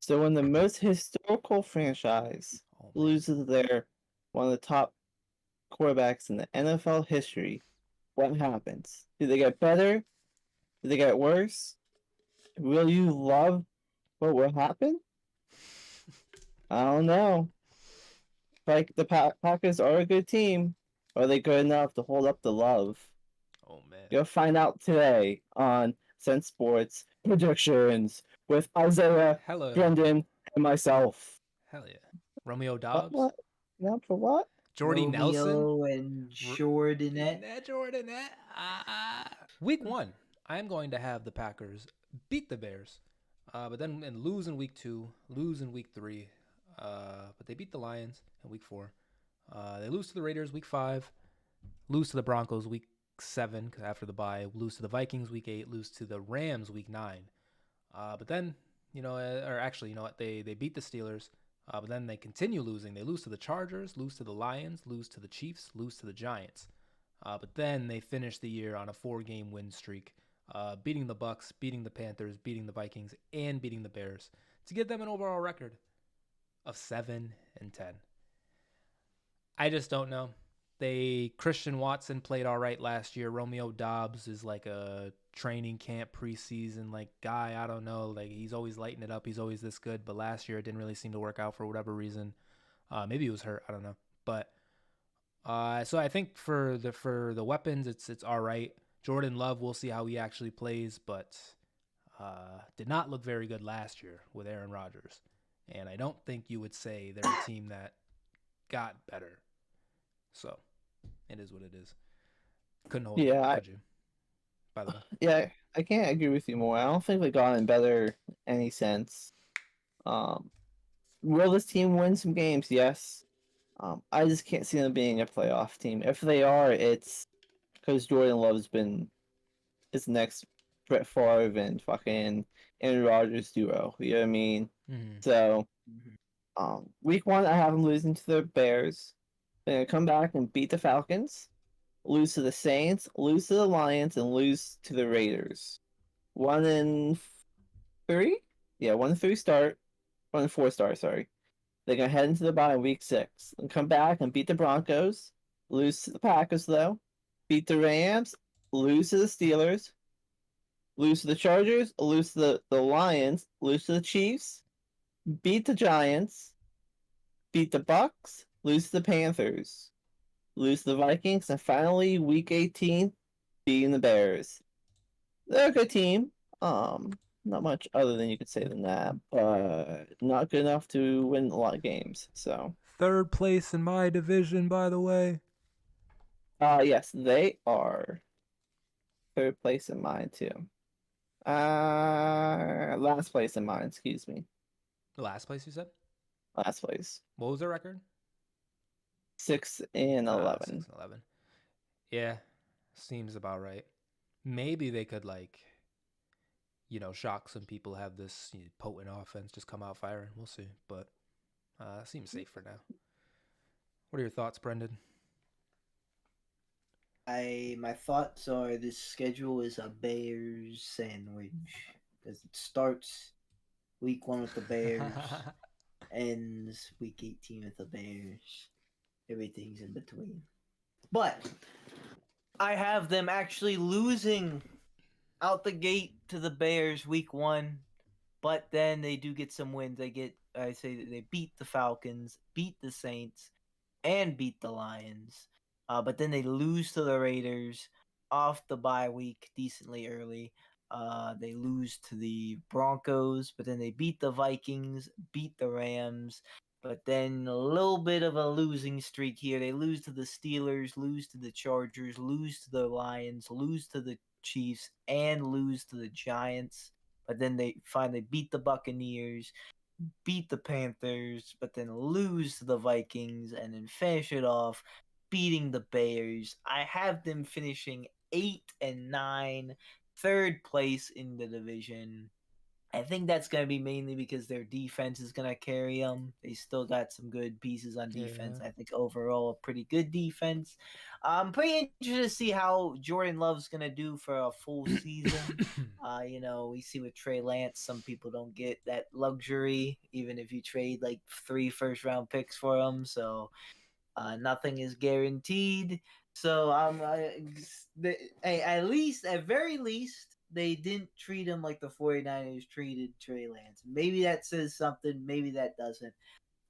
So when the most historical franchise Oh man. loses their one of the top quarterbacks in the NFL history, what happens? Do they get better? Do they get worse? Will you love what will happen? I don't know. Like the Packers are a good team. Are they good enough to hold up the love? Oh man. You'll find out today on Sense Sports Predictions with Isaiah, Hella. Brendan, and myself. Hell yeah. Romeo What? Dobbs. What? Not for what? Jordy Nelson. Romeo and R- Jordanette. Net Jordan. Net. Week 1. I am going to have the Packers beat the Bears. But then and lose in week 2, lose in week 3. But they beat the Lions in week 4. They lose to the Raiders week 5, lose to the Broncos week 7 after the bye, lose to the Vikings week 8, lose to the Rams week 9. But then, or actually, you know what? They beat the Steelers, but then they continue losing. They lose to the Chargers, lose to the Lions, lose to the Chiefs, lose to the Giants. But then they finish the year on a 4-game win streak, beating the Bucks, beating the Panthers, beating the Vikings, and beating the Bears to get them an overall record of 7-10. I just don't know. Christian Watson played all right last year. Romeo Dobbs is like a training camp preseason like guy. I don't know. Like he's always lighting it up. He's always this good. But last year it didn't really seem to work out for whatever reason. Maybe he was hurt. I don't know. But so I think for the weapons, it's all right. Jordan Love, we'll see how he actually plays, but did not look very good last year with Aaron Rodgers. And I don't think you would say they're a team that got better. So it is what it is. Couldn't hold them, Yeah, could you? By the way. yeah, I can't agree with you more. I don't think they've gotten better any sense. Um, will this team win some games? Yes. I just can't see them being a playoff team. If they are, it's because Jordan Love's been his next Brett Favre and fucking Aaron Rodgers duo. You know what I mean? Mm-hmm. So, Mhm. week 1, I have them losing to the Bears. They're gonna come back and beat the Falcons, lose to the Saints, lose to the Lions, and lose to the Raiders. 1-3. Yeah, 1-3 start. 1-4 start. Sorry. They're gonna head into the bye in week 6 and come back and beat the Broncos, lose to the Packers though, beat the Rams, lose to the Steelers, lose to the Chargers, lose to the Lions, lose to the Chiefs, beat the Giants, beat the Bucks, lose to the Panthers, lose to the Vikings, and finally week 18, beating the Bears. They're a good team. Not much other than you could say than that, but not good enough to win a lot of games. So, Third place in my division, by the way. yes, they are third place in mine too. Last place in mine. Excuse me, The last place you said? last place. What was their record? 6-11. 6-11. Yeah, seems about right. Maybe they could shock some people. Have this potent offense just come out firing. We'll see, but seems safe for now. What are your thoughts, Brendan? My thoughts are this schedule is a Bears sandwich because it starts week 1 with the Bears, ends week 18 with the Bears. Everything's in between. But I have them actually losing out the gate to the Bears week 1, but then they do get some wins. I say that they beat the Falcons, beat the Saints, and beat the Lions. But then they lose to the Raiders off the bye week decently early. They lose to the Broncos, but then they beat the Vikings, beat the Rams, but then a little bit of a losing streak here. They lose to the Steelers, lose to the Chargers, lose to the Lions, lose to the Chiefs, and lose to the Giants. But then they finally beat the Buccaneers, beat the Panthers, but then lose to the Vikings, and then finish it off beating the Bears. I have them finishing 8-9, third place in the division. I think that's going to be mainly because their defense is going to carry them. They still got some good pieces on defense. Yeah. I think overall a pretty good defense. I'm pretty interested to see how Jordan Love's going to do for a full season. We see with Trey Lance, some people don't get that luxury, even if you trade like 3 first-round picks for him. So nothing is guaranteed. So at very least, they didn't treat him like the 49ers treated Trey Lance. Maybe that says something. Maybe that doesn't.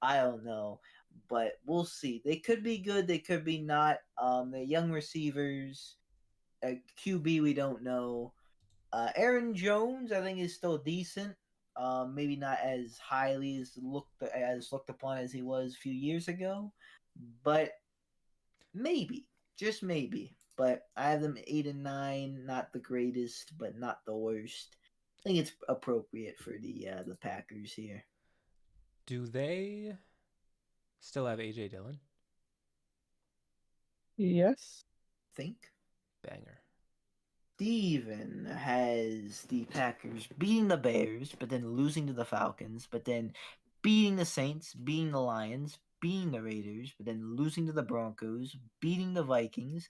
I don't know. But we'll see. They could be good. They could be not. They're young receivers. QB, we don't know. Aaron Jones, I think, is still decent. Maybe not as highly looked upon as he was a few years ago. But maybe. Just maybe. But I have them 8 and 9, not the greatest, but not the worst. I think it's appropriate for the Packers here. Do they still have AJ Dillon? Yes. Think. Banger. Steven has the Packers beating the Bears, but then losing to the Falcons, but then beating the Saints, beating the Lions, beating the Raiders, but then losing to the Broncos, beating the Vikings,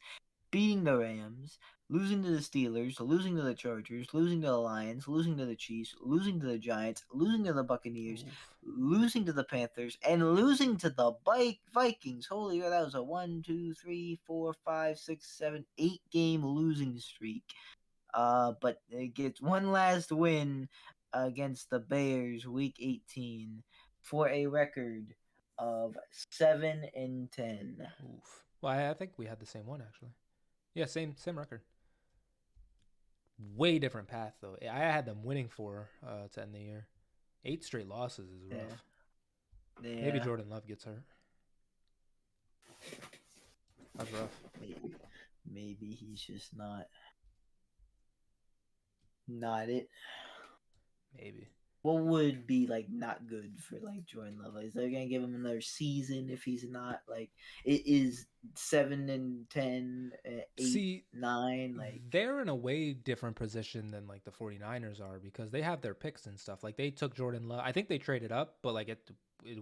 beating the Rams, losing to the Steelers, losing to the Chargers, losing to the Lions, losing to the Chiefs, losing to the Giants, losing to the Buccaneers, losing to the Panthers, and losing to the Vikings. Holy, that was a 1, 2, 3, 4, 5, 6, 7, 8-game losing streak. But it gets one last win against the Bears, Week 18, for a record of 7 and 10. Oof. Well, I think we had the same one actually. Yeah, same record. Way different path though. I had them winning 4 to end the year. 8 straight losses is rough. Yeah. Maybe Jordan Love gets hurt. That's rough. Maybe he's just not it. Maybe. What would be like not good for like Jordan Love? Is they gonna give him another season if he's not like it is 7 and 10, 8, 9? Like they're in a way different position than like the 49ers are because they have their picks and stuff. Like they took Jordan Love. I think they traded up, but like it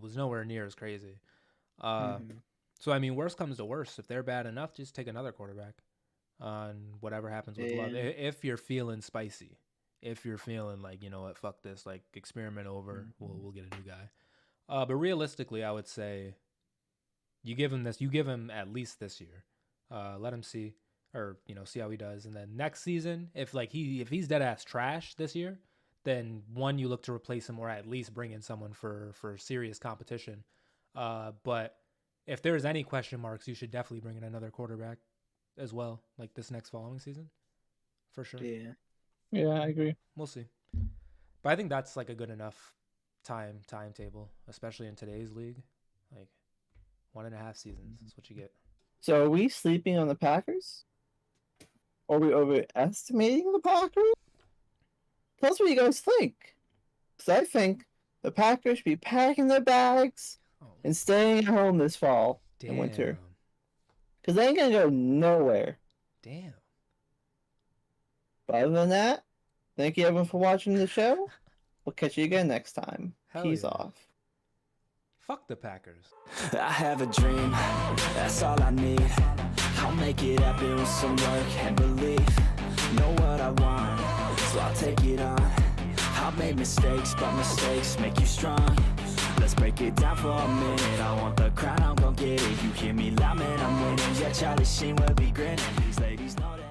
was nowhere near as crazy. So I mean, worst comes to worst. If they're bad enough, just take another quarterback on whatever happens with Love. If you're feeling spicy. If you're feeling like, you know what, fuck this, like experiment over, we'll get a new guy. But realistically, I would say you give him at least this year. Let him see, or see how he does, and then next season, if he's dead ass trash this year, then you look to replace him or at least bring in someone for serious competition. But if there's any question marks, you should definitely bring in another quarterback as well, like this next following season, for sure. Yeah, I agree. We'll see. But I think that's like a good enough timetable, especially in today's league. Like 1.5 seasons is what you get. So are we sleeping on the Packers? Are we overestimating the Packers? Tell us what you guys think. Because I think the Packers should be packing their bags and staying at home this fall and winter. Because they ain't going to go nowhere. Damn. But other than that, thank you everyone for watching the show. We'll catch you again next time. Peace off. Fuck the Packers. I have a dream, that's all I need. I'll make it happen with some work and belief. Know what I want, so I'll take it on. I've made mistakes, but mistakes make you strong. Let's break it down for a minute. I want the crown, I'm gon' get it. You hear me loud, man, I'm winning. Yeah, Charlie Sheen will be grinning. These ladies know that